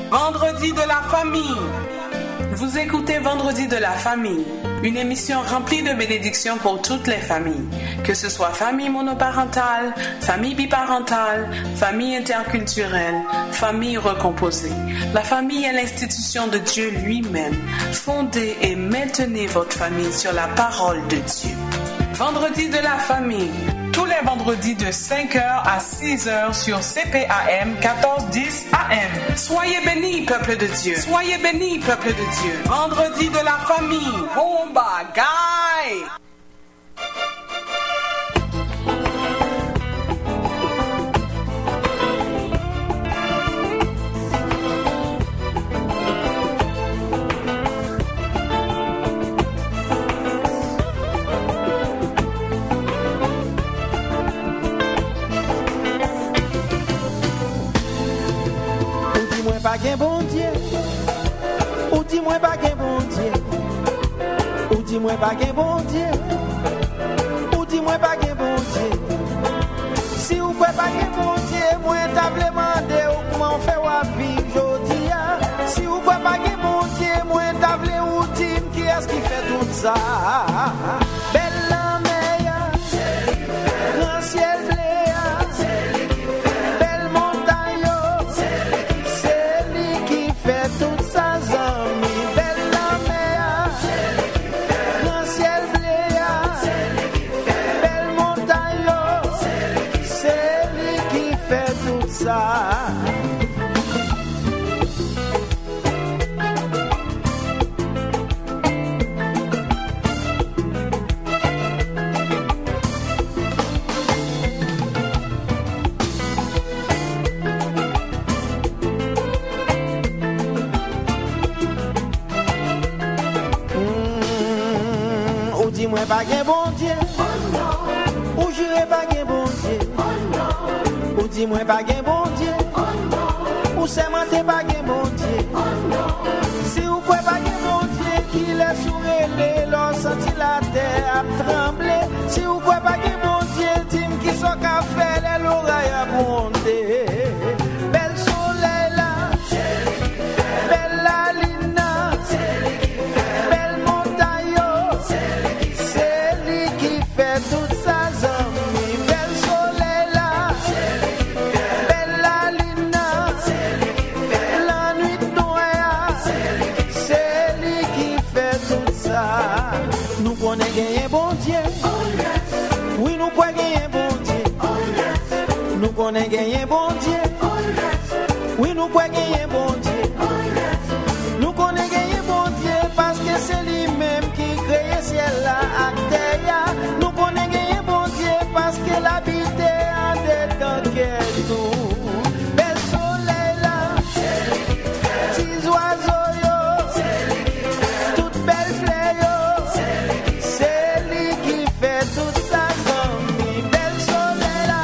Vendredi de la famille. Vous écoutez Vendredi de la famille, une émission remplie de bénédictions pour toutes les familles, que ce soit famille monoparentale, famille biparentale, famille interculturelle, famille recomposée. La famille est l'institution de Dieu lui-même. Fondez et maintenez votre famille sur la parole de Dieu. Vendredi de la famille, tous les vendredis de 5h à 6h sur CPAM 1410 AM. Soyez bénis, peuple de Dieu. Soyez bénis, peuple de Dieu. Vendredi de la famille. Bomba, guy! Pas gain bon Dieu, ou dis-moi pas gain bon Dieu, ou dis-moi pas gain bon Dieu, ou dis-moi pas gain bon Dieu. Si vous pouvez pas gain bon Dieu, moi t'as demandé comment faire wa vivre jodi a. Si vous pouvez pas gain bon Dieu, moi t'as voulu ou dire qui est-ce qui fait tout ça. Belle la mer, grand ciel bleu. Dis-moi pas gain bon Dieu, ou j'irai pas gain bon Dieu, ou dis-moi pas gain bon Dieu, ou c'est menté pas gain bon Dieu. Si vous pouvez pas gain bon Dieu, qu'il est sourélé, l'on senti la terre à trembler. Si vous pouvez pas gain bon Dieu, dis-moi qui sont qu'à faire l'oreille à monter. Belle soleil là, belle la lune là, belle montagne. Toute sa zone, belle soleil là, belle la lune, la nuit noire, c'est lui qui fait tout ça. Nous connaissons gagner bon Dieu, oui nous pouvons gagner bon Dieu. Nous connaissons gagner bon Dieu, oui nous pouvons gagner bon Dieu. Nous connaissons gagner bon Dieu parce que c'est lui-même qui crée ciel là à terre. Nous connaissons gagner bon Dieu parce que l'habité en dedans qu'elle nous. Bel soleil là, petits oiseaux yo, toute belle fleur yo, c'est lui qui fait toute sa zone. Bel soleil là,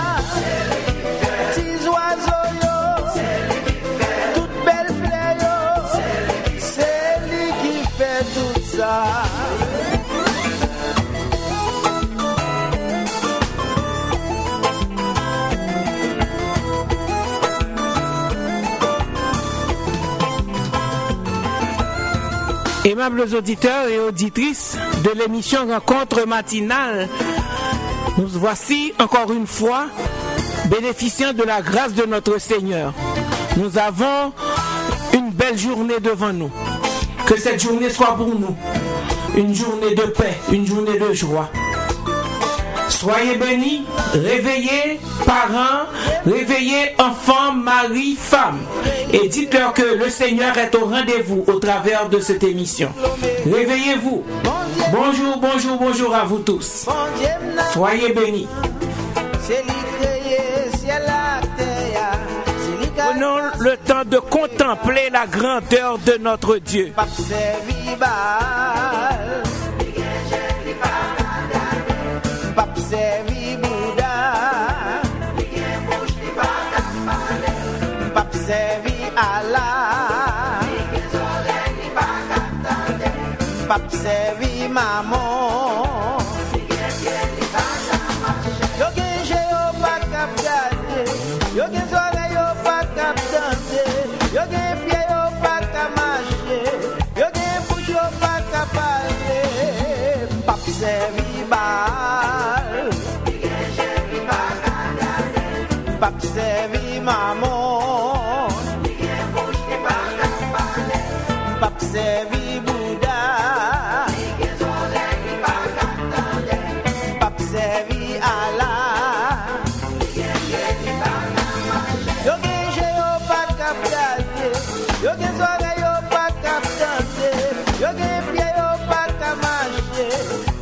petits oiseaux yo, toute belle fleur yo, c'est lui qui fait tout ça. Aimables auditeurs et auditrices de l'émission Rencontre matinale, nous voici encore une fois bénéficiant de la grâce de notre Seigneur. Nous avons une belle journée devant nous. Que cette journée soit pour nous une journée de paix, une journée de joie. Soyez bénis, réveillez parents, réveillez enfants, mari, femmes. Et dites-leur que le Seigneur est au rendez-vous au travers de cette émission. Réveillez-vous. Bonjour, bonjour, bonjour à vous tous. Soyez bénis. Prenons le temps de contempler la grandeur de notre Dieu. Pape servi Bouddha, pape servi Allah, pape servi maman. Yo gen je yo pa kap gade, yo gen soleil yo pa kap danser, yo gen pied yo Pap servi maman, pap servi Bouddha, pap servi Allah. Yo gen je yo pa kap gade, yo gen zore yo pa kap danse, yo gen pied yo pa kap marche,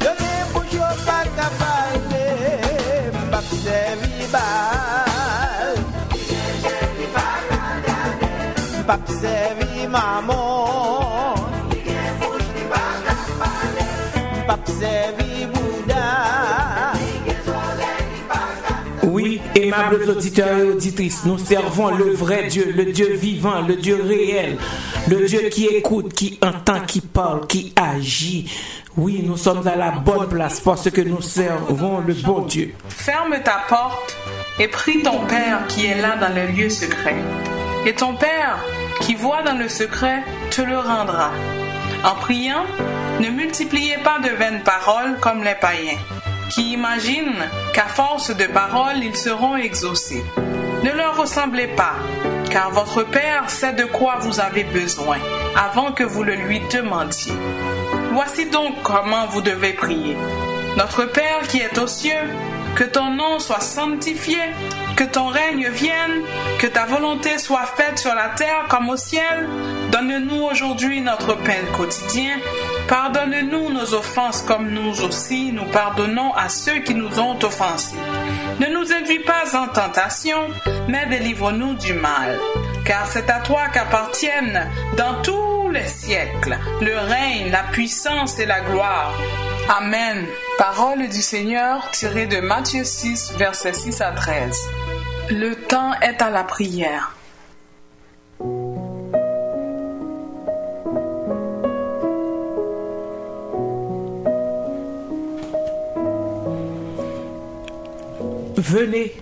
yo gen bouche yo pa kap parle. Pap servi bal, pap servi maman, pap servi Bouddha. Oui, aimables auditeurs et auditrices, nous servons le vrai Dieu, le Dieu vivant, le Dieu réel, le Dieu qui écoute, qui entend, qui parle, qui agit. Oui, nous sommes à la bonne place parce que nous servons le bon Dieu. Ferme ta porte et prie ton Père qui est là dans le lieu secret. Et ton Père qui voit dans le secret te le rendra. En priant, ne multipliez pas de vaines paroles comme les païens, qui imaginent qu'à force de paroles, ils seront exaucés. Ne leur ressemblez pas, car votre Père sait de quoi vous avez besoin, avant que vous le lui demandiez. Voici donc comment vous devez prier. Notre Père qui est aux cieux, que ton nom soit sanctifié, que ton règne vienne, que ta volonté soit faite sur la terre comme au ciel. Donne-nous aujourd'hui notre pain quotidien. Pardonne-nous nos offenses comme nous aussi nous pardonnons à ceux qui nous ont offensés. Ne nous induis pas en tentation, mais délivre-nous du mal. Car c'est à toi qu'appartiennent dans tous les siècles le règne, la puissance et la gloire. Amen. Parole du Seigneur tirée de Matthieu 6, versets 6 à 13. Le temps est à la prière. Venez,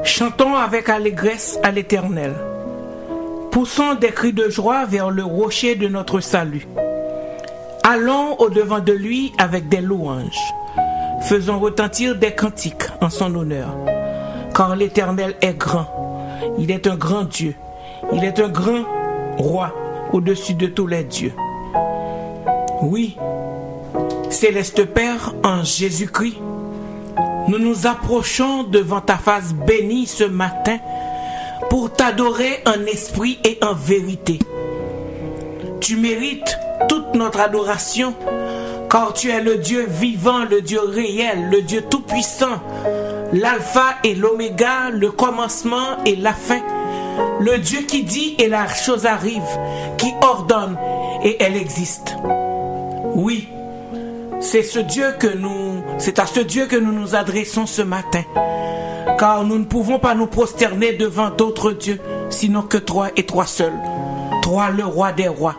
chantons avec allégresse à l'Éternel. Poussons des cris de joie vers le rocher de notre salut. Allons au-devant de lui avec des louanges. Faisons retentir des cantiques en son honneur. Car l'Éternel est grand. Il est un grand Dieu. Il est un grand roi au-dessus de tous les dieux. Oui, céleste Père, en Jésus-Christ, nous nous approchons devant ta face bénie ce matin pour t'adorer en esprit et en vérité. Tu mérites toute notre adoration, car tu es le Dieu vivant, le Dieu réel, le Dieu tout-puissant, l'alpha et l'oméga, le commencement et la fin, le Dieu qui dit et la chose arrive, qui ordonne et elle existe. Oui, c'est à ce Dieu que nous nous adressons ce matin, car nous ne pouvons pas nous prosterner devant d'autres dieux, sinon que toi et toi seul. Toi le roi des rois,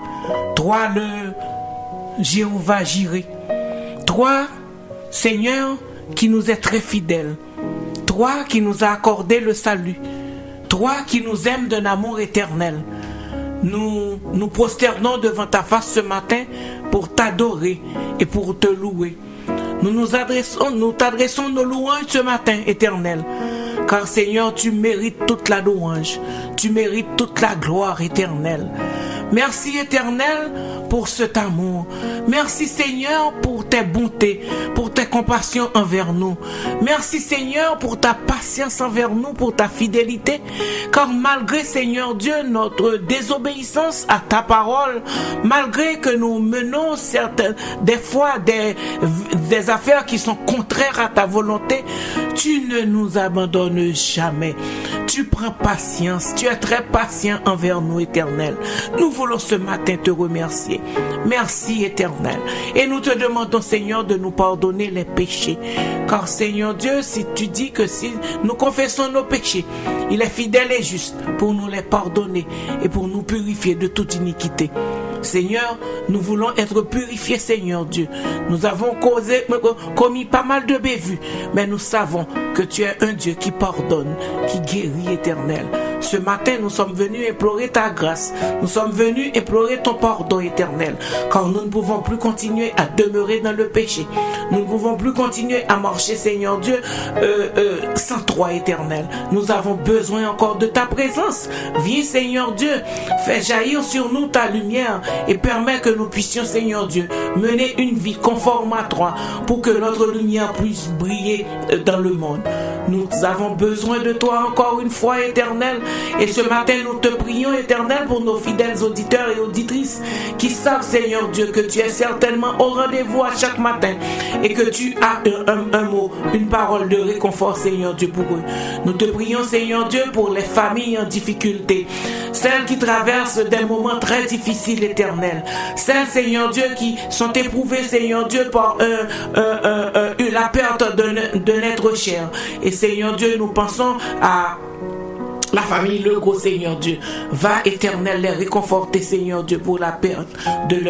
toi le Jéhovah Jireh, toi Seigneur qui nous est très fidèle, toi qui nous as accordé le salut, toi qui nous aimes d'un amour éternel. Nous nous prosternons devant ta face ce matin pour t'adorer et pour te louer. Nous t'adressons nos louanges ce matin, Éternel. Car Seigneur, tu mérites toute la louange. Tu mérites toute la gloire éternelle. Merci Éternel pour cet amour. Merci Seigneur pour tes bontés, pour tes compassions envers nous. Merci Seigneur pour ta patience envers nous, pour ta fidélité. Car malgré Seigneur Dieu notre désobéissance à ta parole, malgré que nous menons des fois des affaires qui sont contraires à ta volonté, tu ne nous abandonnes jamais. Tu prends patience, tu es très patient envers nous, Éternel. Nous voulons ce matin te remercier. Merci, Éternel. Et nous te demandons, Seigneur, de nous pardonner les péchés. Car, Seigneur Dieu, si tu dis que si nous confessons nos péchés, il est fidèle et juste pour nous les pardonner et pour nous purifier de toute iniquité. Seigneur, nous voulons être purifiés, Seigneur Dieu. Nous avons commis pas mal de bévues, mais nous savons que tu es un Dieu qui pardonne, qui guérit, Éternel. Ce matin, nous sommes venus implorer ta grâce. Nous sommes venus implorer ton pardon, Éternel, car nous ne pouvons plus continuer à demeurer dans le péché. Nous ne pouvons plus continuer à marcher, Seigneur Dieu, sans toi, Éternel. Nous avons besoin encore de ta présence. Viens, Seigneur Dieu, fais jaillir sur nous ta lumière et permets que nous puissions, Seigneur Dieu, mener une vie conforme à toi pour que notre lumière puisse briller dans le monde. Nous avons besoin de toi encore une fois, Éternel. Et ce matin, nous te prions, Éternel, pour nos fidèles auditeurs et auditrices qui savent, Seigneur Dieu, que tu es certainement au rendez-vous à chaque matin et que tu as un mot, une parole de réconfort, Seigneur Dieu, pour eux. Nous te prions, Seigneur Dieu, pour les familles en difficulté, celles qui traversent des moments très difficiles, Éternel, celles, Seigneur Dieu, qui sont éprouvées, Seigneur Dieu, par la perte d'un être cher. Et Seigneur Dieu, nous pensons à la famille Legault, Seigneur Dieu. Va, Éternel, les réconforter, Seigneur Dieu, pour la perte de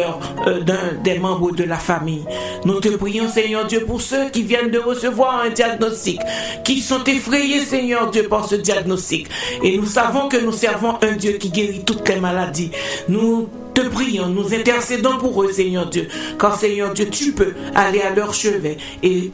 des membres de la famille. Nous te prions, Seigneur Dieu, pour ceux qui viennent de recevoir un diagnostic, qui sont effrayés, Seigneur Dieu, par ce diagnostic. Et nous savons que nous servons un Dieu qui guérit toutes les maladies. Nous te prions, nous intercédons pour eux, Seigneur Dieu, car Seigneur Dieu, tu peux aller à leur chevet et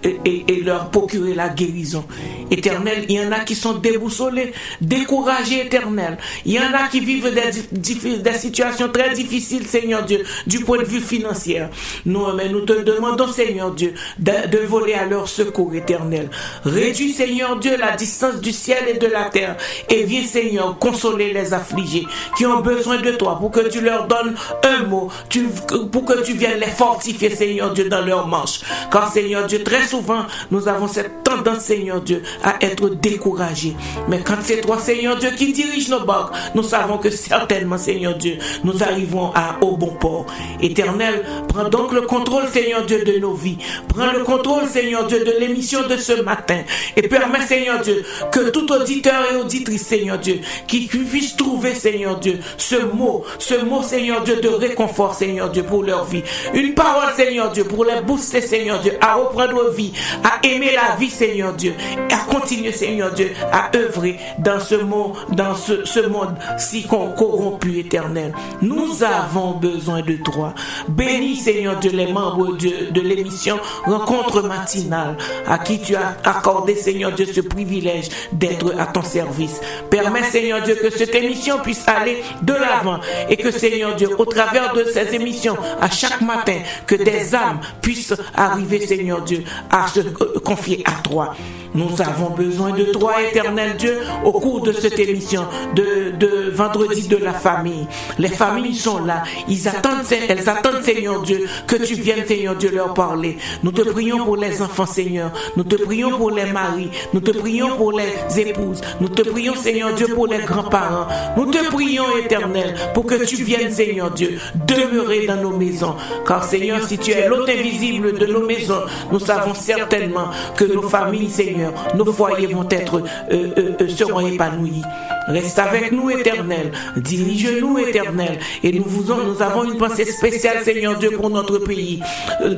leur procurer la guérison. Éternel, il y en a qui sont déboussolés, découragés, Éternel. Il y en a qui vivent des situations très difficiles, Seigneur Dieu, du point de vue financier. Nous te demandons, Seigneur Dieu, de voler à leur secours, Éternel. Réduis, Seigneur Dieu, la distance du ciel et de la terre et viens, Seigneur, consoler les affligés qui ont besoin de toi pour que tu leur donnes un mot, pour que tu viennes les fortifier, Seigneur Dieu, dans leurs manches. Car, Seigneur Dieu, très souvent, nous avons cette tendance, Seigneur Dieu, à être découragés. Mais quand c'est toi, Seigneur Dieu, qui dirige nos barques, nous savons que certainement, Seigneur Dieu, nous arrivons au bon port. Éternel, prends donc le contrôle, Seigneur Dieu, de nos vies. Prends le contrôle, Seigneur Dieu, de l'émission de ce matin. Et permets, Seigneur Dieu, que tout auditeur et auditrice, Seigneur Dieu, qui puisse trouver, Seigneur Dieu, ce mot, Seigneur Dieu, de réconfort, Seigneur Dieu, pour leur vie. Une parole, Seigneur Dieu, pour les booster, Seigneur Dieu, à reprendre vie, à aimer la vie, Seigneur Dieu, et à continuer, Seigneur Dieu, à œuvrer dans ce monde si corrompu, Éternel. Nous avons besoin de toi. Bénis, Seigneur Dieu, les membres de l'émission Rencontre matinale, à qui tu as accordé, Seigneur Dieu, ce privilège d'être à ton service. Permets, Seigneur Dieu, que cette émission puisse aller de l'avant et que, Seigneur Dieu, au travers de ces émissions, à chaque matin, que des âmes puissent arriver, Seigneur Dieu, à se confier à toi. Nous avons besoin de toi, Éternel Dieu, au cours de cette émission de vendredi de la famille. Les familles sont là. Elles attendent, Seigneur Dieu, que tu viennes, Seigneur Dieu, leur parler. Nous te prions pour les enfants, Seigneur. Nous te prions pour les maris. Nous te prions pour les épouses. Nous te prions, Seigneur Dieu, pour les grands-parents. Nous te prions, Éternel, pour que tu viennes, Seigneur Dieu, demeurer dans nos maisons. Car, Seigneur, si tu es l'hôte invisible de nos maisons, nous savons certainement que nos familles, Seigneur, nos foyers seront épanouis. Reste avec nous, Éternel. Dirige-nous, Éternel. Et nous avons une pensée spéciale, Seigneur Dieu, pour notre pays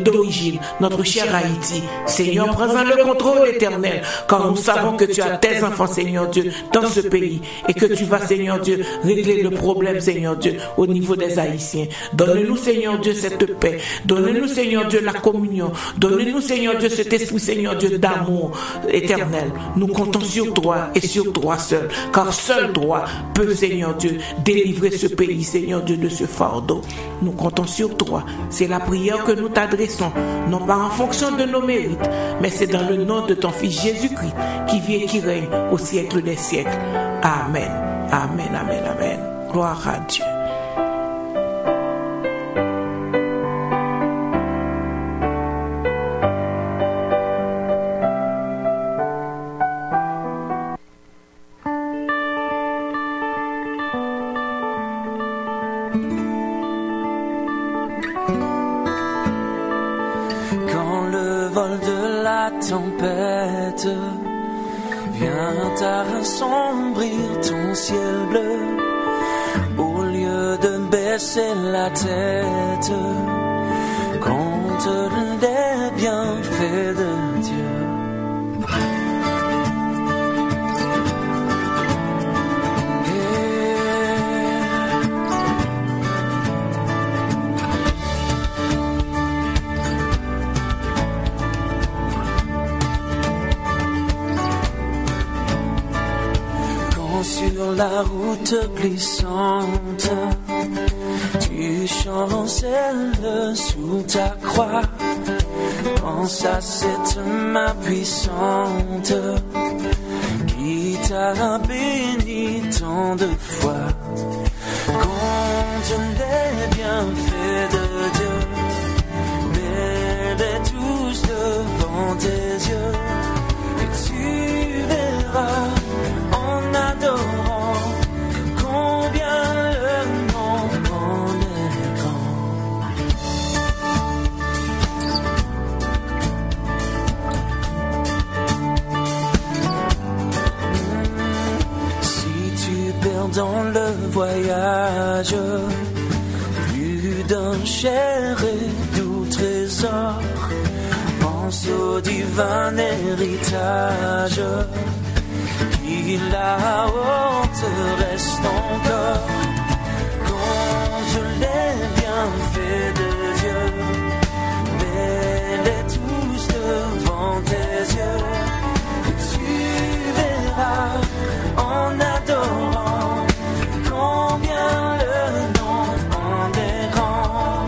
d'origine, notre cher Haïti. Seigneur, prends-en le contrôle, Éternel, car nous savons que tu as tes enfants, Seigneur Dieu, dans ce pays et que tu vas, Seigneur Dieu, régler le problème, Seigneur Dieu, au niveau des Haïtiens. Donne-nous, Seigneur Dieu, cette paix. Donne-nous, Seigneur Dieu, la communion. Donne-nous, Seigneur Dieu, cet esprit, Seigneur Dieu, d'amour éternel. Nous comptons sur toi et sur toi seul, car seul toi peut, Seigneur Dieu, délivrer ce pays, Seigneur Dieu, de ce fardeau. Nous comptons sur toi. C'est la prière que nous t'adressons, non pas en fonction de nos mérites, mais c'est dans le nom de ton Fils Jésus-Christ, qui vit et qui règne au siècle des siècles. Amen. Amen, amen, amen. Gloire à Dieu. Tempête vient à assombrir ton ciel bleu. Au lieu de baisser la tête, compte les bienfaits de Dieu. Sur la route glissante, tu chancelles sous ta croix. Pense à cette main puissante qui t'a béni tant de fois. Compte les bienfaits de Dieu, mets-les tous devant tes yeux, et tu verras en adorant combien le nom en est grand. Si tu perds dans le voyage plus d'un cher et doux trésor, pense au divin héritage qui là-haut te reste encore. Compte les bienfaits de Dieu, mets-les tous devant tes yeux, et tu verras en adorant combien le nom en est grand.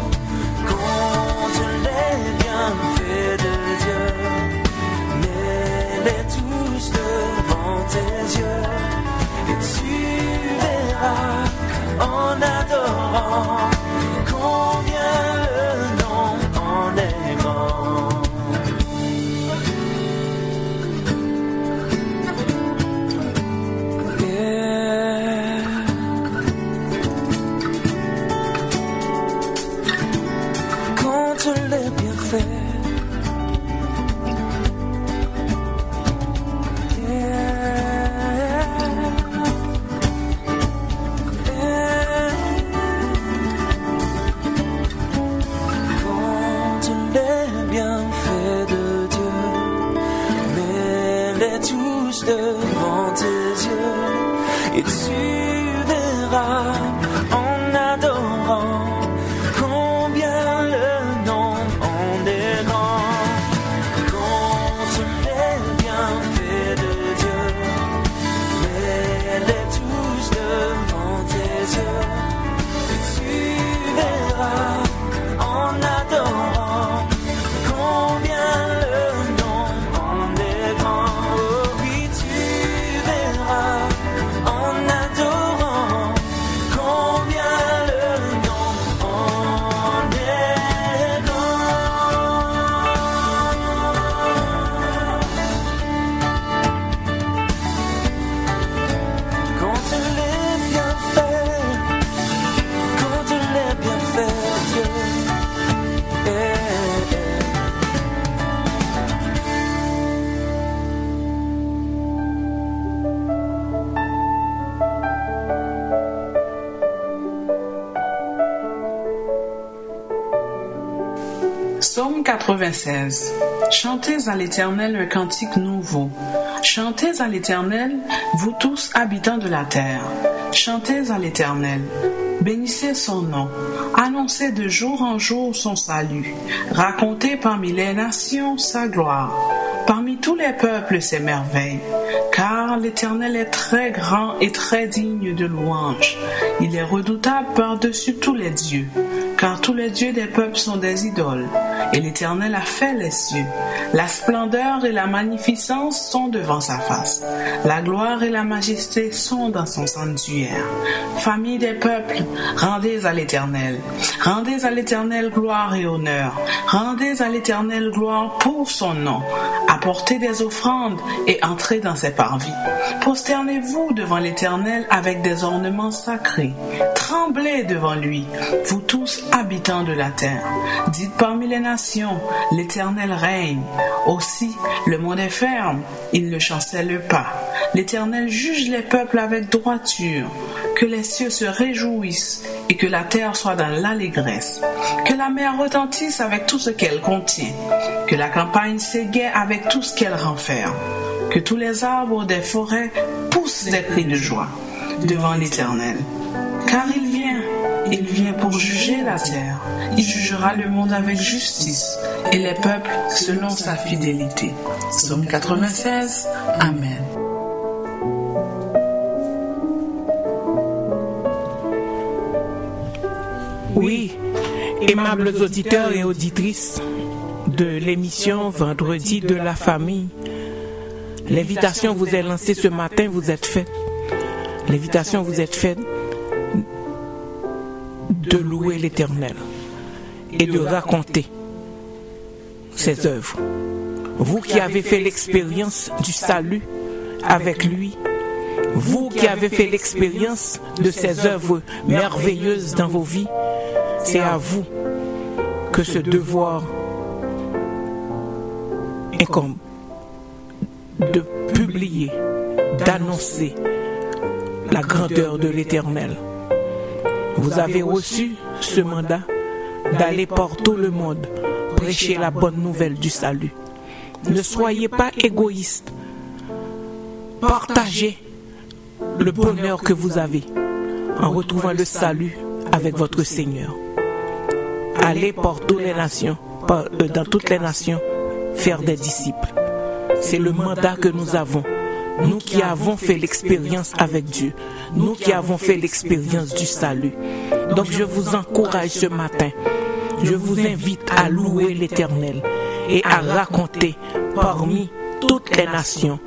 Compte les bienfaits de Dieu, mets-les tous devant tes yeux, et tu verras en adorant combien le nom en est grand. Yeah. Compte les bienfaits. Devant tes yeux, et tu verras en adorant combien le nom en est grand. Compte les bienfaits de Dieu, mets-les tous devant tes yeux, et tu verras en adorant combien le nom en est grand. En adorant combien le nom en est grand. Compte les bienfaits, compte les bienfaits, Dieu. Psaume 96. Chantez à l'Éternel un cantique nouveau. Chantez à l'Éternel, vous tous habitants de la terre. Chantez à l'Éternel. Bénissez son nom. Annoncez de jour en jour son salut. Racontez parmi les nations sa gloire. Parmi tous les peuples ses merveilles. Car l'Éternel est très grand et très digne de louange. Il est redoutable par-dessus tous les dieux. Car tous les dieux des peuples sont des idoles. Et l'Éternel a fait les cieux. La splendeur et la magnificence sont devant sa face. La gloire et la majesté sont dans son sanctuaire. Famille des peuples, rendez à l'Éternel. Rendez à l'Éternel gloire et honneur. Rendez à l'Éternel gloire pour son nom. Apportez des offrandes et entrez dans ses parvis. Prosternez-vous devant l'Éternel avec des ornements sacrés. Tremblez devant lui, vous tous habitants de la terre. Dites parmi les nations, l'Éternel règne. Aussi, le monde est ferme, il ne chancelle pas. L'Éternel juge les peuples avec droiture. Que les cieux se réjouissent et que la terre soit dans l'allégresse. Que la mer retentisse avec tout ce qu'elle contient. Que la campagne s'égaie avec tout ce qu'elle renferme. Que tous les arbres des forêts poussent des cris de joie devant l'Éternel. Car il vient pour juger la terre. Il jugera le monde avec justice et les peuples selon sa fidélité. Psaume 96, Amen. Oui, aimables auditeurs et auditrices de l'émission Vendredi de la famille, l'invitation vous est lancée ce matin, vous êtes faite. L'invitation vous est faite de louer l'Éternel et de raconter ses œuvres. Vous qui avez fait l'expérience du salut avec lui, vous qui avez fait l'expérience de ses œuvres merveilleuses dans vos vies, c'est à vous que ce devoir incombe de publier, d'annoncer la grandeur de l'Éternel. Vous avez reçu ce mandat d'aller par tout le monde prêcher la bonne nouvelle du salut. Ne soyez pas égoïstes. Partagez le bonheur que vous avez en retrouvant le salut avec votre Seigneur. Allez par toutes les nations, dans toutes les nations, faire des disciples. C'est le mandat que nous avons. Nous qui avons fait l'expérience avec Dieu, nous qui avons fait l'expérience du salut. Donc je vous encourage ce matin, je vous invite à louer l'Éternel et à raconter parmi toutes les nations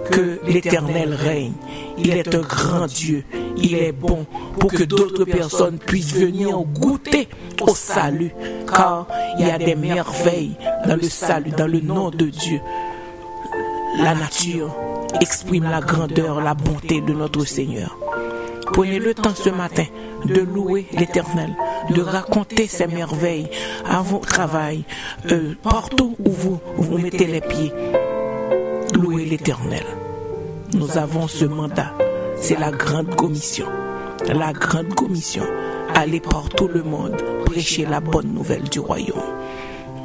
que l'Éternel règne. Il est un grand Dieu, il est bon pour que d'autres personnes puissent venir goûter au salut, car il y a des merveilles dans le salut, dans le nom de Dieu. La nature exprime la grandeur, la bonté de notre Seigneur. Prenez le temps ce matin de louer l'Éternel, de raconter ses merveilles à vos travail, partout où vous mettez les pieds. Louez l'Éternel. Nous avons ce mandat, c'est la grande commission. La grande commission, aller par tout le monde, prêcher la bonne nouvelle du royaume.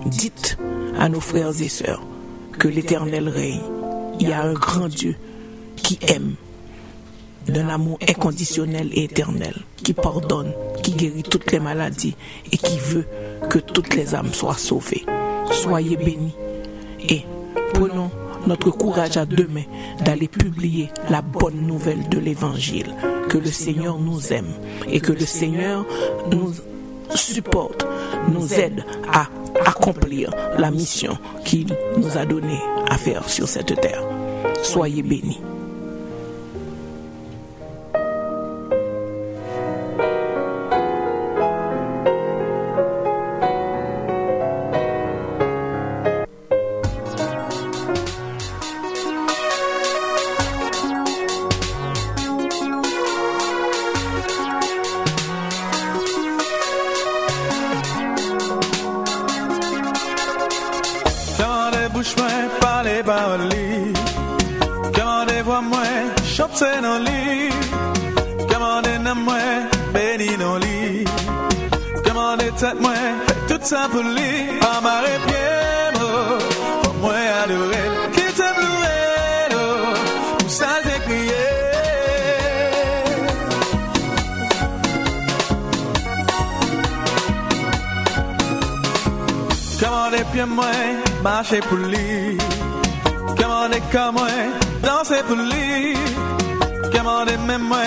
Dites à nos frères et sœurs que l'Éternel règne. Il y a un grand Dieu qui aime d'un amour inconditionnel et éternel, qui pardonne, qui guérit toutes les maladies et qui veut que toutes les âmes soient sauvées. Soyez bénis et prenons notre courage à deux mains d'aller publier la bonne nouvelle de l'Évangile, que le Seigneur nous aime et que le Seigneur nous supporte, nous aide à accomplir la mission qu'il nous a donnée à faire sur cette terre. Soyez bénis. Chante dans lit, commandez dans moi, béni dans lit, commandez tête moi, fait tout ça pour lui, amarré pied moi, pour moi adorer, qui t'aime louer, pour ça t'es crié. Commandez pied moi, marchez pour lui, commandez comme moi, dansez pour lui. Commandez même moi,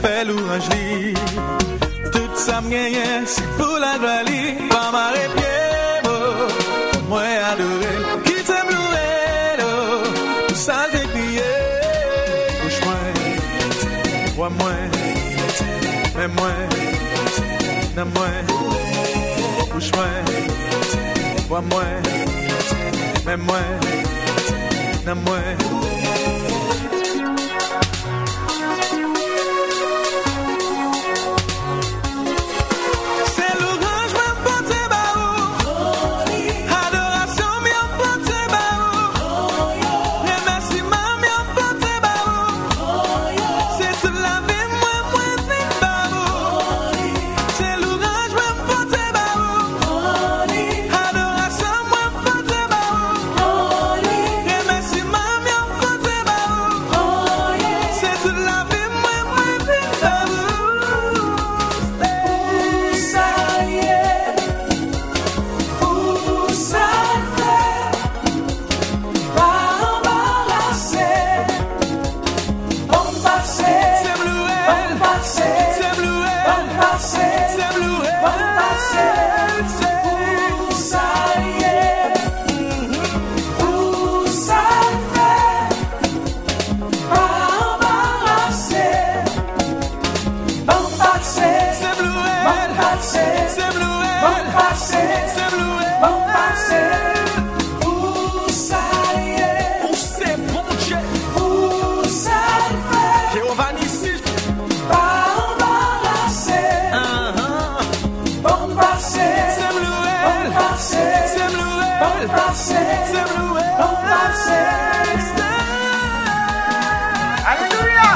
fais louange li. Tout ça m'gagne, c'est pour la gloire li. Pas marrer pied, moi adorer. Qui t'aime louer, tout ça t'es crié. Bouche moi, vois moi, même moi, n'aime moi. Bouche moi, vois moi, même moi, n'aime moi. passer, on passer. Alléluia.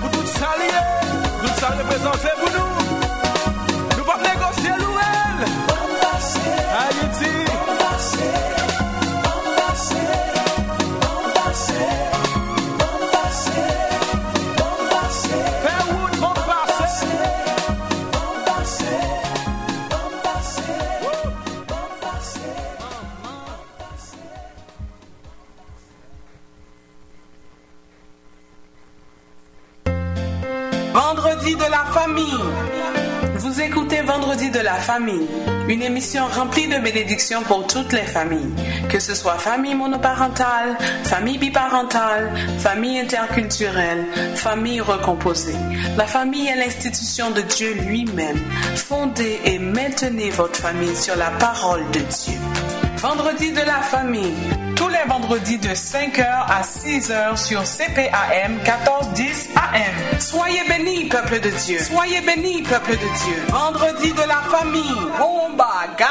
Pour tout saluer présenter pour nous. Nous pas négocier l'ouel. Haïti. Fairwood, bon passé. Vendredi de la famille. Vous écoutez Vendredi de la famille, une émission remplie de bénédictions pour toutes les familles, que ce soit famille monoparentale, famille biparentale, famille interculturelle, famille recomposée. La famille est l'institution de Dieu lui-même. Fondez et maintenez votre famille sur la parole de Dieu. Vendredi de la famille, tous les vendredis de 5h à 6h sur CPAM 1410 AM. Soyez bénis, peuple de Dieu. Soyez bénis, peuple de Dieu. Vendredi de la famille. Oh my God!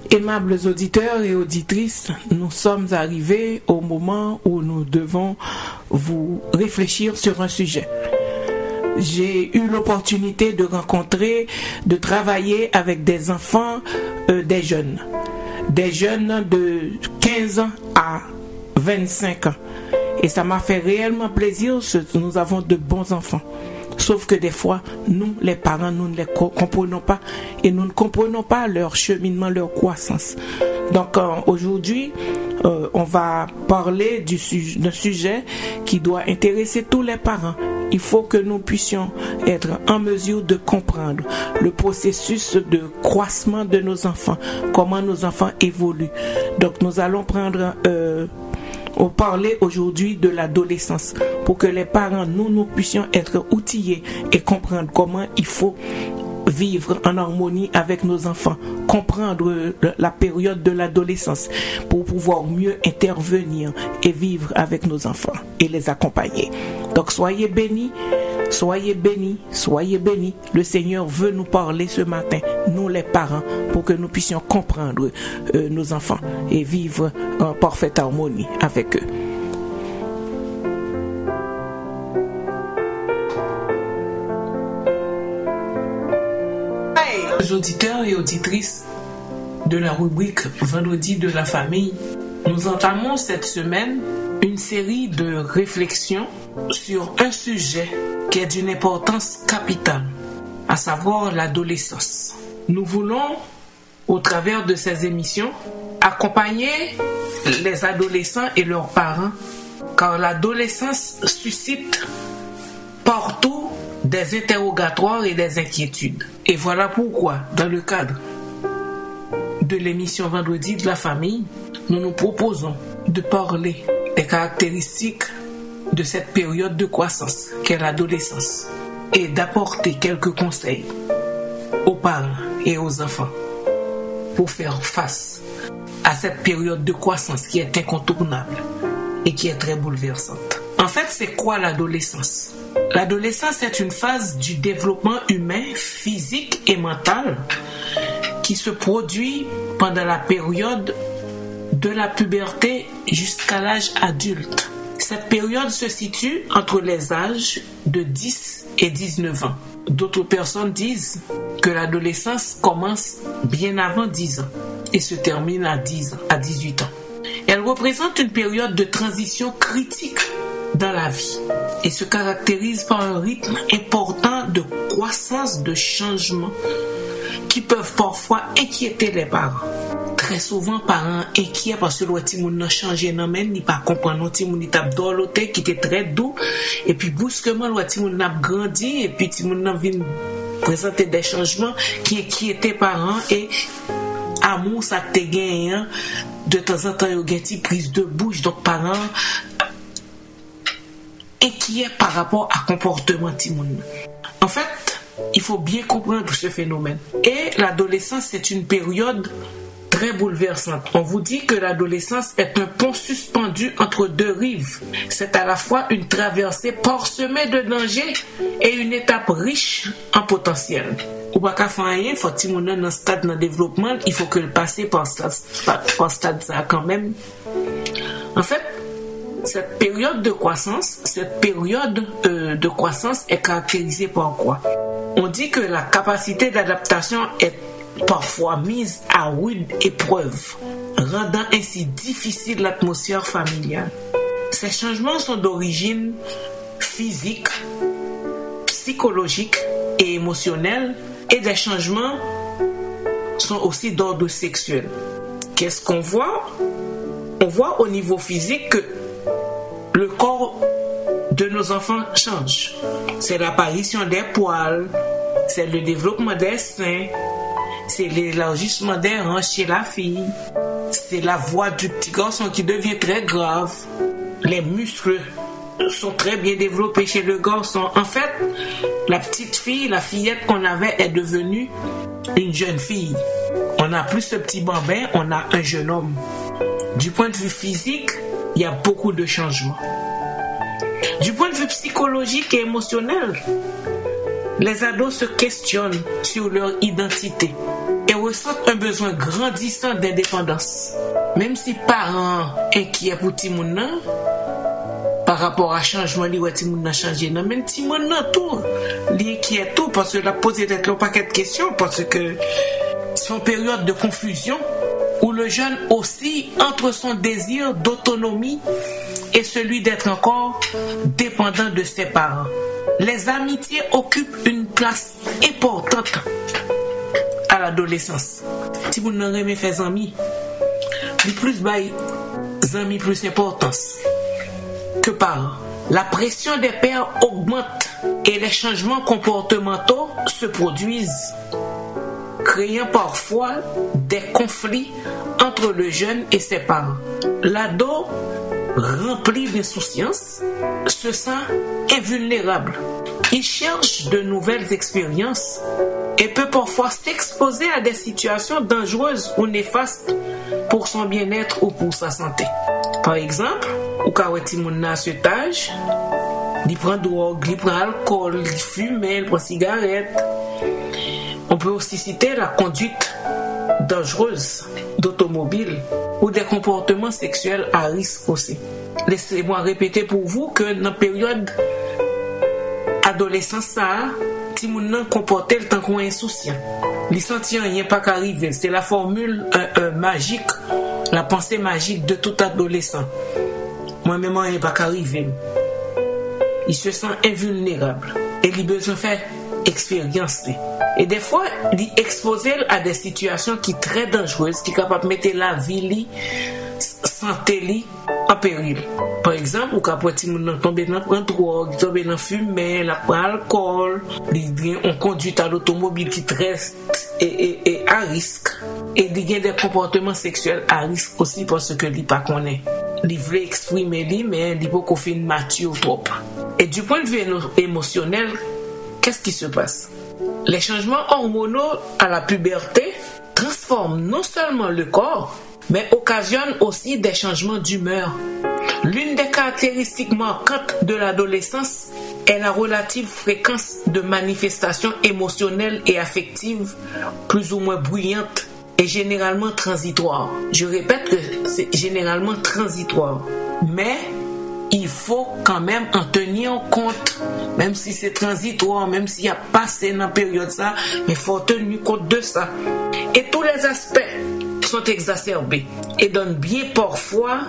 Aimables auditeurs et auditrices, nous sommes arrivés au moment où nous devons vous réfléchir sur un sujet. J'ai eu l'opportunité de rencontrer, de travailler avec des enfants, des jeunes de 15 ans à 25 ans. Et ça m'a fait réellement plaisir, nous avons de bons enfants. Sauf que des fois, nous, les parents, nous ne les comprenons pas et nous ne comprenons pas leur cheminement, leur croissance. Donc aujourd'hui, on va parler d'un sujet qui doit intéresser tous les parents. Il faut que nous puissions être en mesure de comprendre le processus de croissement de nos enfants, comment nos enfants évoluent. Donc nous allons parler aujourd'hui de l'adolescence pour que les parents, nous puissions être outillés et comprendre comment il faut vivre en harmonie avec nos enfants, comprendre la période de l'adolescence pour pouvoir mieux intervenir et vivre avec nos enfants et les accompagner. Donc soyez bénis, soyez bénis, soyez bénis. Le Seigneur veut nous parler ce matin, nous les parents, pour que nous puissions comprendre nos enfants et vivre en parfaite harmonie avec eux. Auditeurs et auditrices de la rubrique Vendredi de la famille, nous entamons cette semaine une série de réflexions sur un sujet qui est d'une importance capitale, à savoir l'adolescence. Nous voulons, au travers de ces émissions, accompagner les adolescents et leurs parents, car l'adolescence suscite partout des interrogatoires et des inquiétudes. Et voilà pourquoi, dans le cadre de l'émission Vendredi de la famille, nous nous proposons de parler des caractéristiques de cette période de croissance qu'est l'adolescence et d'apporter quelques conseils aux parents et aux enfants pour faire face à cette période de croissance qui est incontournable et qui est très bouleversante. En fait, c'est quoi l'adolescence? L'adolescence est une phase du développement humain, physique et mental qui se produit pendant la période de la puberté jusqu'à l'âge adulte. Cette période se situe entre les âges de 10 et 19 ans. D'autres personnes disent que l'adolescence commence bien avant 10 ans et se termine à 10 ans, à 18 ans. Elle représente une période de transition critique dans la vie et se caractérise par un rythme important de croissance, de changement qui peuvent parfois inquiéter les parents. Très souvent, parents inquiets parce que le petit monde n'a changé, ni pas comprendre, le petit monde a dorloté qui était très doux et puis brusquement le petit monde a grandi et puis le petit monde a venu présenter des changements qui inquiétaient parents et amour ça te gagne de temps en temps, il y a une petite prise de bouche, donc parents inquiets par rapport à comportement de moun. En fait, il faut bien comprendre ce phénomène. Et l'adolescence, c'est une période très bouleversante. On vous dit que l'adolescence est un pont suspendu entre deux rives. C'est à la fois une traversée parsemée de dangers et une étape riche en potentiel. Ou pas qu'à faire rien, faut que mon dans stade de développement, il faut que le passer par stade ça quand même. En fait, cette période de croissance est caractérisée par quoi? On dit que la capacité d'adaptation est parfois mise à rude épreuve, rendant ainsi difficile l'atmosphère familiale. Ces changements sont d'origine physique, psychologique et émotionnelle, et des changements sont aussi d'ordre sexuel. Qu'est-ce qu'on voit? On voit au niveau physique que le corps de nos enfants change. C'est l'apparition des poils, c'est le développement des seins, c'est l'élargissement des hanches chez la fille, c'est la voix du petit garçon qui devient très grave, les muscles sont très bien développés chez le garçon. En fait, la petite fille, la fillette qu'on avait est devenue une jeune fille. On n'a plus ce petit bambin, on a un jeune homme. Du point de vue physique, il y a beaucoup de changements. Du point de vue psychologique et émotionnel, les ados se questionnent sur leur identité et ressentent un besoin grandissant d'indépendance. Même si parents inquiets pour Timouna par rapport à changement, li ouais Timouna changé, non même Timouna tout, li inquiet tout parce que la poser d'être le paquet de questions parce que c'est une période de confusion où le jeune oscille entre son désir d'autonomie et celui d'être encore dépendant de ses parents. Les amitiés occupent une place importante à l'adolescence. Si vous n'en aimez faire amis, le plus bail amis plus importance que parents. La pression des pères augmente et les changements comportementaux se produisent, créant parfois des conflits entre le jeune et ses parents. L'ado, rempli d'insouciance, se sent invulnérable. Il cherche de nouvelles expériences et peut parfois s'exposer à des situations dangereuses ou néfastes pour son bien-être ou pour sa santé. Par exemple, au cas où il a cet âge, il prend drogue, il prend alcool, il fume, il prend cigarette. On peut aussi citer la conduite dangereuse d'automobile ou des comportements sexuels à risque aussi. Laissez-moi répéter pour vous que dans la période adolescence, ça, si mon nom comportait le temps qu'on est insouciant. Il sentit rien pas qu'arriver. C'est la formule magique, la pensée magique de tout adolescent. Moi-même, rien pas qu'arriver. Il se sent invulnérable et il a besoin de faire expérience. Et des fois, il est exposé à des situations qui sont très dangereuses, qui sont capables de mettre la vie, santé en péril. Par exemple, ou quand on tombe dans la drogue, tombe dans la fumée, la alcool, on conduit à l'automobile qui reste et à risque. Et il y a des comportements sexuels à risque aussi parce que il pas connaît. Il veut exprimer lui, mais il peut qu'on fait une mature trop. Et du point de vue émotionnel, qu'est-ce qui se passe? Les changements hormonaux à la puberté transforment non seulement le corps, mais occasionnent aussi des changements d'humeur. L'une des caractéristiques marquantes de l'adolescence est la relative fréquence de manifestations émotionnelles et affectives plus ou moins bruyantes et généralement transitoires. Je répète que c'est généralement transitoire, mais il faut quand même en tenir compte, même si c'est transitoire, même s'il y a passé dans la période ça, mais il faut tenir compte de ça. Et tous les aspects sont exacerbés et donnent bien parfois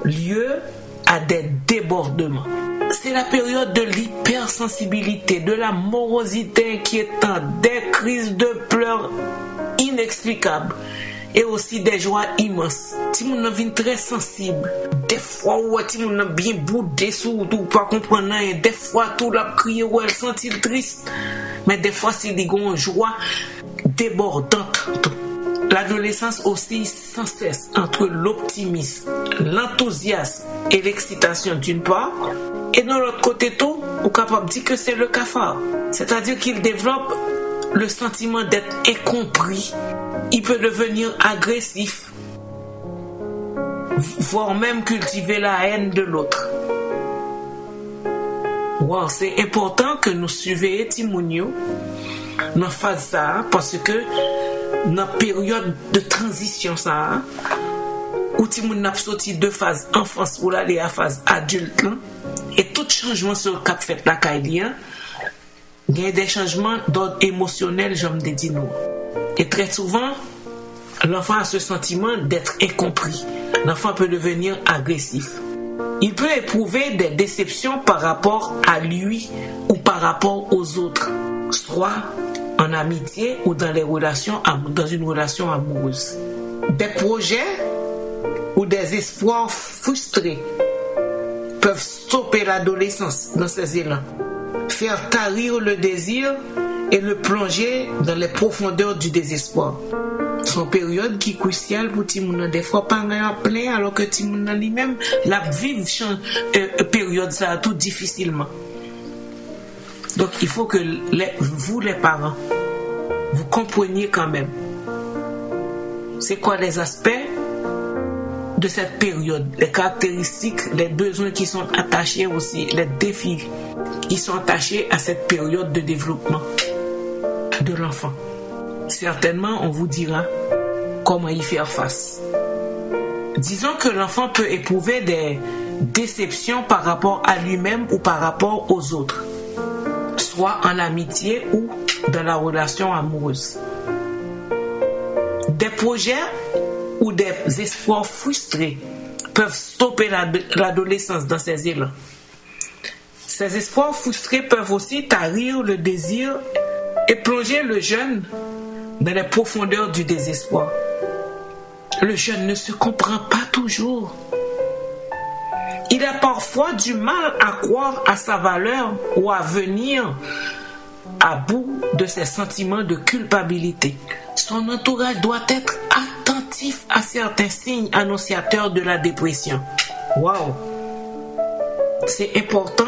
lieu à des débordements. C'est la période de l'hypersensibilité, de la morosité inquiétante, des crises de pleurs inexplicables et aussi des joies immenses. Si on devient très sensible, des fois où on a bien boudé sous tout pas comprendre rien, des fois tout la crier ou elle sentit triste, mais des fois c'est des grosses joies débordantes. l'adolescence oscille sans cesse entre l'optimisme, l'enthousiasme et l'excitation d'une part, et de l'autre côté tout, on est capable de dire que c'est le cafard. C'est-à-dire qu'il développe le sentiment d'être incompris. Il peut devenir agressif, voire même cultiver la haine de l'autre. Wow, c'est important que nous suivions Timounio dans phase ça, parce que dans la période de transition ça, où Timoun n'a sorti de phase enfance ou aller à phase adulte là, et tout changement sur le cap fait la caïlia, il y a des changements d'ordre émotionnel, j'aime des dit nous. Et très souvent, l'enfant a ce sentiment d'être incompris. L'enfant peut devenir agressif. Il peut éprouver des déceptions par rapport à lui ou par rapport aux autres, soit en amitié ou dans une relation amoureuse. Des projets ou des espoirs frustrés peuvent stopper l'adolescence dans ces élans, faire tarir le désir et le plonger dans les profondeurs du désespoir. C'est une période qui est cruciale pour Timouna. Des fois, pas en plein, alors que Timouna lui-même la vive période ça tout difficilement. Donc, il faut que vous, les parents, vous compreniez quand même c'est quoi les aspects de cette période, les caractéristiques, les besoins qui sont attachés aussi, les défis qui sont attachés à cette période de développement de l'enfant. Certainement, on vous dira comment y faire face. Disons que l'enfant peut éprouver des déceptions par rapport à lui-même ou par rapport aux autres, soit en amitié ou dans la relation amoureuse. Des projets ou des espoirs frustrés peuvent stopper l'adolescence dans ces élans. Ces espoirs frustrés peuvent aussi tarir le désir et plonger le jeune dans les profondeurs du désespoir. Le jeune ne se comprend pas toujours. Il a parfois du mal à croire à sa valeur ou à venir à bout de ses sentiments de culpabilité. Son entourage doit être attentif à certains signes annonciateurs de la dépression. Waouh! C'est important.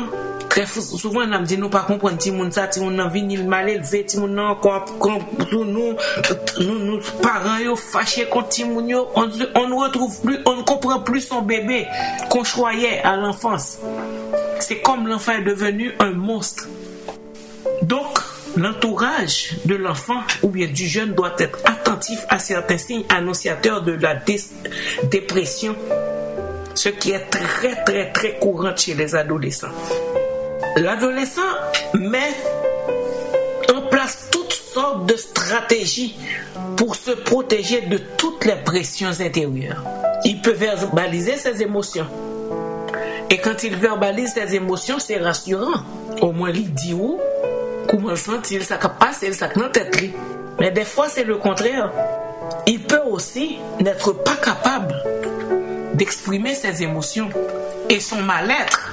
Très souvent, on a dit nous pas comprendre si moun ça, si on a vini mal élevé, si on a encore nous parents yo fâchés contre si moun yo, on ne retrouve plus, on ne comprend plus son bébé qu'on choyait à l'enfance. C'est comme l'enfant est devenu un monstre. Donc, l'entourage de l'enfant ou bien du jeune doit être attentif à certains signes annonciateurs de la dépression, ce qui est très très très courant chez les adolescents. L'adolescent met en place toutes sortes de stratégies pour se protéger de toutes les pressions intérieures. Il peut verbaliser ses émotions. Et quand il verbalise ses émotions, c'est rassurant. Au moins, il dit où, comment il sent, ça passe, ça dans la tête. Mais des fois, c'est le contraire. Il peut aussi n'être pas capable d'exprimer ses émotions. Et son mal-être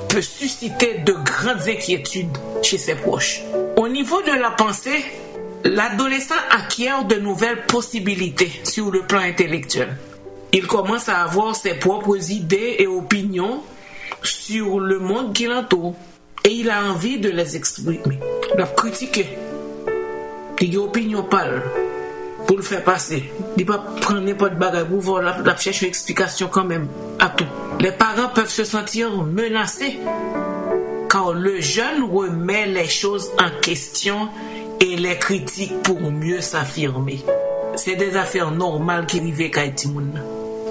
peut susciter de grandes inquiétudes chez ses proches. Au niveau de la pensée, l'adolescent acquiert de nouvelles possibilités sur le plan intellectuel. Il commence à avoir ses propres idées et opinions sur le monde qui l'entoure. Et il a envie de les exprimer, de les critiquer. Il a une opinion pâle pour le faire passer. Il ne peut pas prendre n'importe bagarre pour voir la chercher une explication quand même à tout. Les parents peuvent se sentir menacés car le jeune remet les choses en question et les critique pour mieux s'affirmer. C'est des affaires normales qui arrivent à Timoun.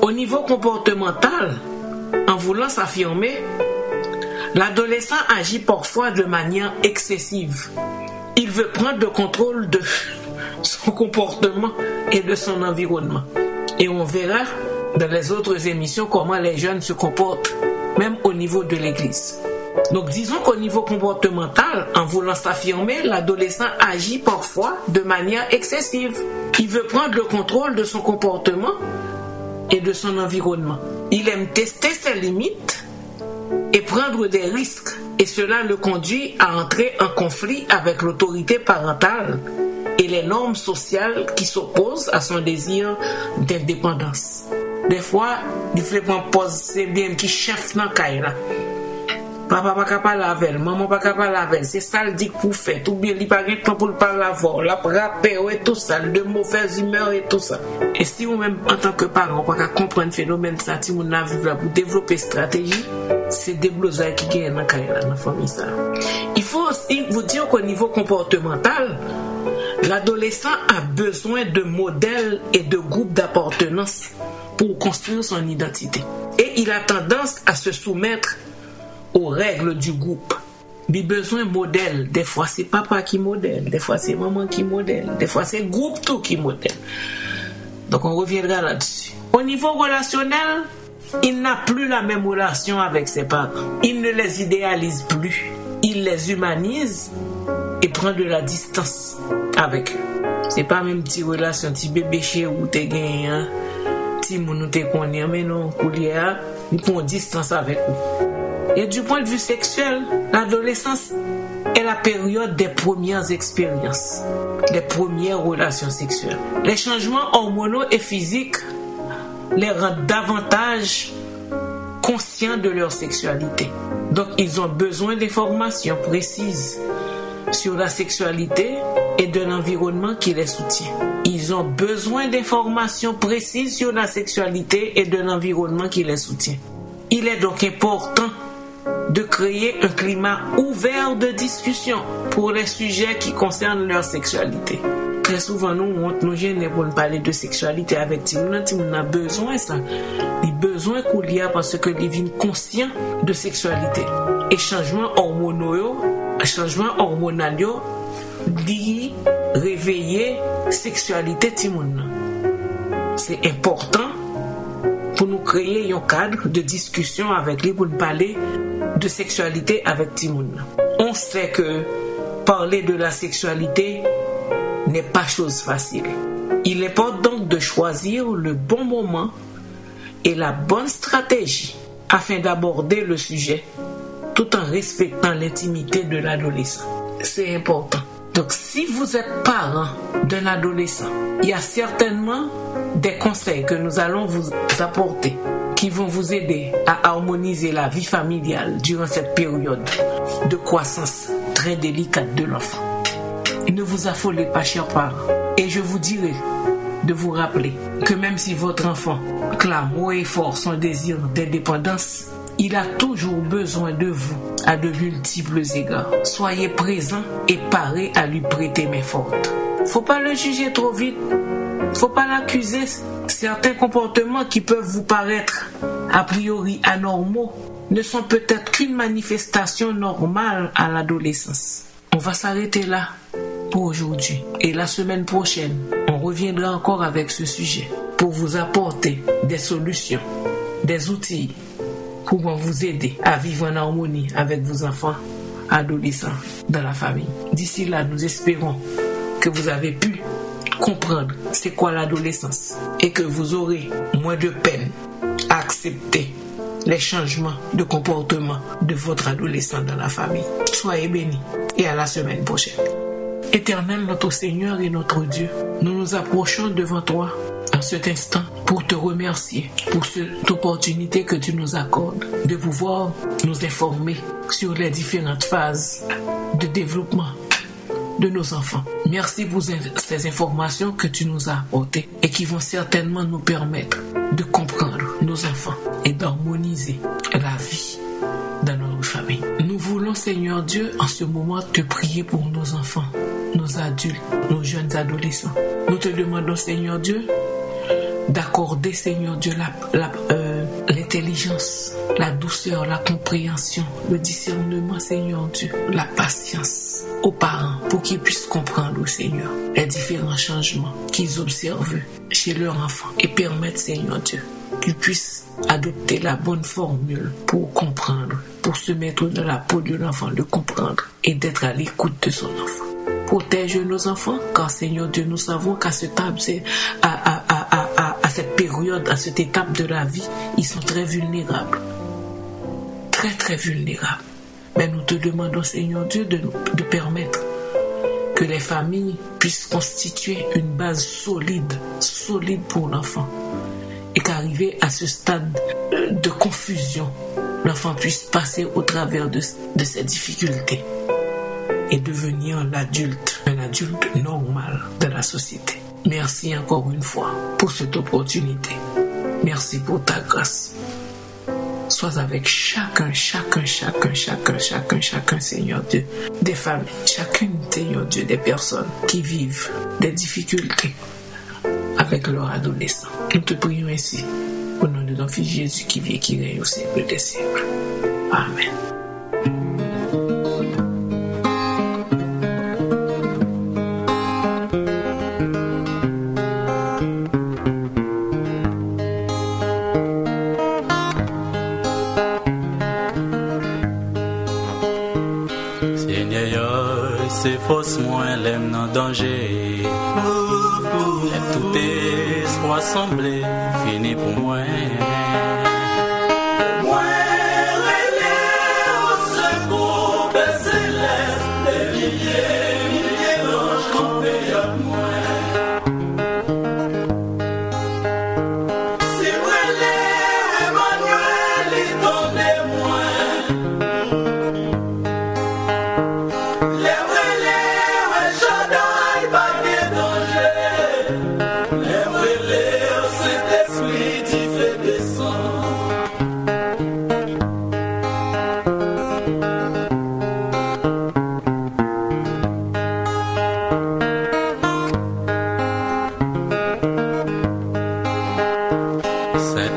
Au niveau comportemental, en voulant s'affirmer, l'adolescent agit parfois de manière excessive. Il veut prendre le contrôle de son comportement et de son environnement. Et on verra dans les autres émissions comment les jeunes se comportent, même au niveau de l'église. Donc disons qu'au niveau comportemental, en voulant s'affirmer, l'adolescent agit parfois de manière excessive. Il veut prendre le contrôle de son comportement et de son environnement. Il aime tester ses limites et prendre des risques. Et cela le conduit à entrer en conflit avec l'autorité parentale et les normes sociales qui s'opposent à son désir d'indépendance. Des fois, il faut prendre pause, c'est bien qui chef dans caille là. Papa pas capable avec, maman pas capable avec, c'est ça le dit pour faire, ou bien il pas de temps pour parler avant, la rapper et tout ça, de mauvaises humeurs et tout ça. Et si vous même en tant que parent pas comprendre le phénomène ça, si vous n'avez pas pour développer stratégie, c'est des blousards qui gagnent dans caille là dans famille ça. Il faut aussi vous dire qu'au niveau comportemental, l'adolescent a besoin de modèles et de groupes d'appartenance pour construire son identité. Et il a tendance à se soumettre aux règles du groupe. Il a besoin de modèles. Des fois, c'est papa qui modèle. Des fois, c'est maman qui modèle. Des fois, c'est le groupe tout qui modèle. Donc, on reviendra là-dessus. Au niveau relationnel, il n'a plus la même relation avec ses parents. Il ne les idéalise plus. Il les humanise et prend de la distance avec eux. C'est pas même petite relation, petit bébé chez où t'es gagné, hein? Petit moun ou t'es connaît, mais non, coulier, il prend distance avec eux. Et du point de vue sexuel, l'adolescence est la période des premières expériences, des premières relations sexuelles. Les changements hormonaux et physiques les rendent davantage conscients de leur sexualité. Donc, ils ont besoin d'informations précises sur la sexualité et de l'environnement qui les soutient. Ils ont besoin d'informations précises sur la sexualité et de l'environnement qui les soutient. Il est donc important de créer un climat ouvert de discussion pour les sujets qui concernent leur sexualité. Très souvent, nous gênons pour ne parler de sexualité avec Timoun. Timoun a besoin de ça. Il a besoin qu'on y a parce que il est conscient de sexualité. Et changement hormonal, dit réveiller sexualité Timoun. C'est important pour nous créer un cadre de discussion avec lui pour nous parler de sexualité avec Timoun. On sait que parler de la sexualité n'est pas chose facile. Il importe donc de choisir le bon moment et la bonne stratégie afin d'aborder le sujet tout en respectant l'intimité de l'adolescent. C'est important. Donc si vous êtes parent d'un adolescent, il y a certainement des conseils que nous allons vous apporter qui vont vous aider à harmoniser la vie familiale durant cette période de croissance très délicate de l'enfant. Ne vous affolez pas, chers parents. Et je vous dirai de vous rappeler que même si votre enfant clame haut et fort son désir d'indépendance, il a toujours besoin de vous à de multiples égards. Soyez présents et parés à lui prêter main forte. Faut pas le juger trop vite. Faut pas l'accuser. Certains comportements qui peuvent vous paraître a priori anormaux ne sont peut-être qu'une manifestation normale à l'adolescence. On va s'arrêter là pour aujourd'hui. Et la semaine prochaine, on reviendra encore avec ce sujet pour vous apporter des solutions, des outils pour vous aider à vivre en harmonie avec vos enfants, adolescents dans la famille. D'ici là, nous espérons que vous avez pu comprendre c'est quoi l'adolescence et que vous aurez moins de peine à accepter les changements de comportement de votre adolescent dans la famille. Soyez bénis et à la semaine prochaine. Éternel notre Seigneur et notre Dieu, nous nous approchons devant toi en cet instant pour te remercier pour cette opportunité que tu nous accordes de pouvoir nous informer sur les différentes phases de développement de nos enfants. Merci pour ces informations que tu nous as apportées et qui vont certainement nous permettre de comprendre nos enfants et d'harmoniser la vie dans notre famille. Nous voulons, Seigneur Dieu, en ce moment te prier pour nos enfants, nos adultes, nos jeunes adolescents. Nous te demandons, Seigneur Dieu, d'accorder, Seigneur Dieu, l'intelligence, la douceur, la compréhension, le discernement, Seigneur Dieu, la patience aux parents pour qu'ils puissent comprendre, Seigneur, les différents changements qu'ils observent chez leurs enfants et permettre, Seigneur Dieu, qu'ils puissent adopter la bonne formule pour comprendre, pour se mettre dans la peau de l'enfant, de comprendre et d'être à l'écoute de son enfant. Protège nos enfants, car Seigneur Dieu, nous savons qu'à cette période, à cette étape de la vie, ils sont très vulnérables. Très, très vulnérables. Mais nous te demandons, Seigneur Dieu, de permettre que les familles puissent constituer une base solide pour l'enfant. Et qu'arrivé à ce stade de confusion, l'enfant puisse passer au travers de ces difficultés et devenir un adulte normal de la société. Merci encore une fois pour cette opportunité. Merci pour ta grâce. Sois avec chacun, Seigneur Dieu, des familles, chacune, Seigneur Dieu, des personnes qui vivent des difficultés avec leurs adolescents. Nous te prions ainsi, au nom de ton Fils Jésus qui vit et qui règne au siècle des siècles. Amen. C'est fausse moins l'aime dans danger. Tout espoir semblé fini pour moi. Moi relais au secours des célestes, des milliers d'anges campés à moi. Si relais Emmanuel il donnait moi.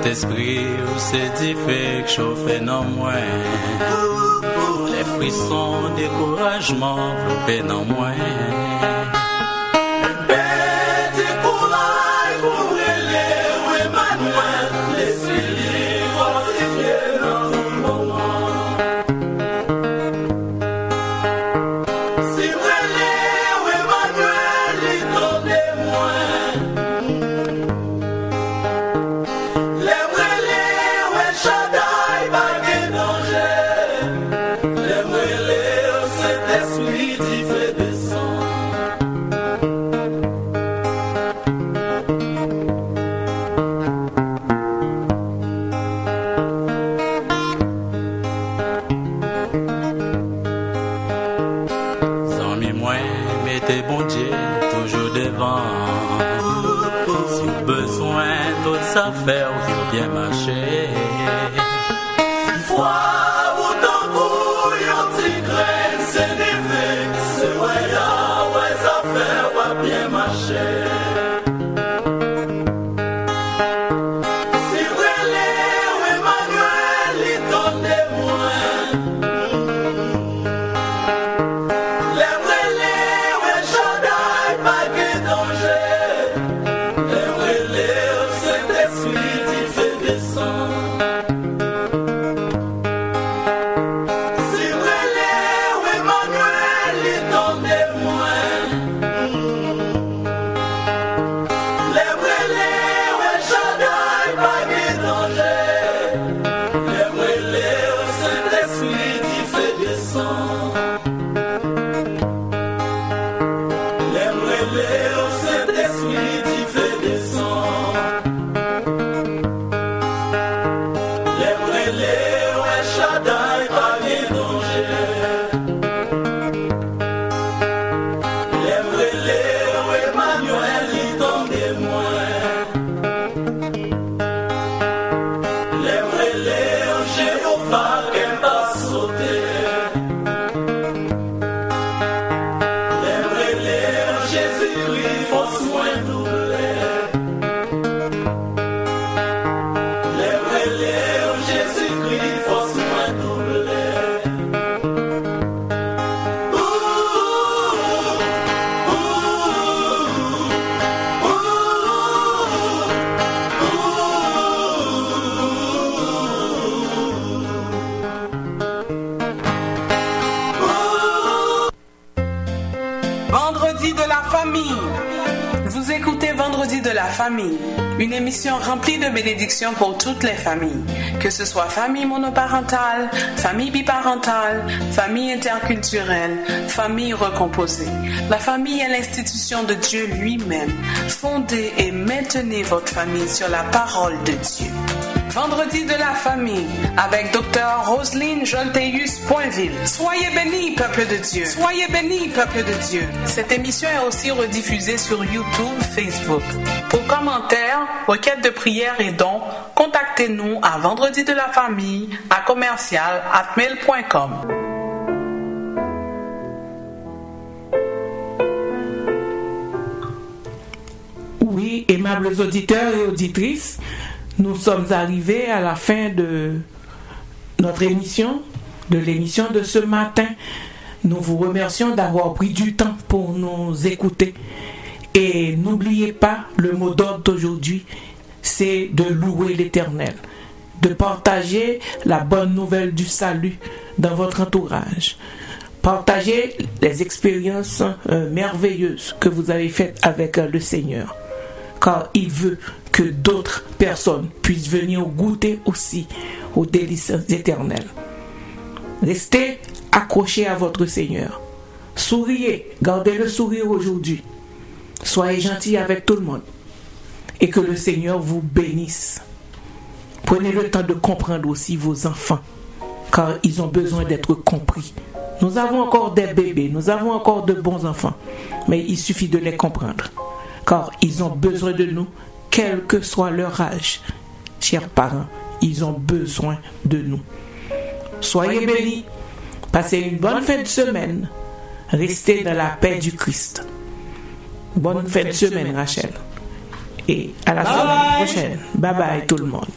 Esprit ou c'est fait que chauffer non moins. Les frissons, découragement, flopper non moins. Petit courage pour brûler, Emmanuel, l'esprit libre, fortifié dans le moment. Si brûler, Emmanuel, il donnait moins. Mettez bon Dieu toujours devant. Si vous avez besoin d'autres affaires, vous bien marcher. Foi ou tambour, yon tigre, c'est l'effet. C'est ouais, affaires, va bien marcher. Si relais Emmanuel, il donne moins. famille, une émission remplie de bénédictions pour toutes les familles, que ce soit famille monoparentale, famille biparentale, famille interculturelle, famille recomposée. La famille est l'institution de Dieu lui-même. Fondez et maintenez votre famille sur la parole de Dieu. Vendredi de la famille avec Dr. Roselyne Jolteus-Poinville. Soyez bénis, peuple de Dieu. Soyez bénis, peuple de Dieu. Cette émission est aussi rediffusée sur YouTube, Facebook. Pour commentaires, requêtes de prière et dons, contactez-nous à vendredi de la famille à commercial@mail.com. Oui, aimables auditeurs et auditrices, nous sommes arrivés à la fin de notre émission, de l'émission de ce matin. Nous vous remercions d'avoir pris du temps pour nous écouter. Et n'oubliez pas, le mot d'ordre d'aujourd'hui, c'est de louer l'Éternel, de partager la bonne nouvelle du salut dans votre entourage. Partagez les expériences merveilleuses que vous avez faites avec le Seigneur, car il veut que d'autres personnes puissent venir goûter aussi aux délices éternelles. Restez accrochés à votre Seigneur. Souriez, gardez le sourire aujourd'hui. Soyez gentils avec tout le monde. Et que le Seigneur vous bénisse. Prenez le temps de comprendre aussi vos enfants, car ils ont besoin d'être compris. Nous avons encore des bébés, nous avons encore de bons enfants, mais il suffit de les comprendre, car ils ont besoin de nous, quel que soit leur âge. Chers parents, ils ont besoin de nous. Soyez bénis, passez une bonne fin de semaine, restez dans la paix du Christ. Bonne fin de semaine, Rachel. Et à la semaine prochaine. Bye bye tout le monde.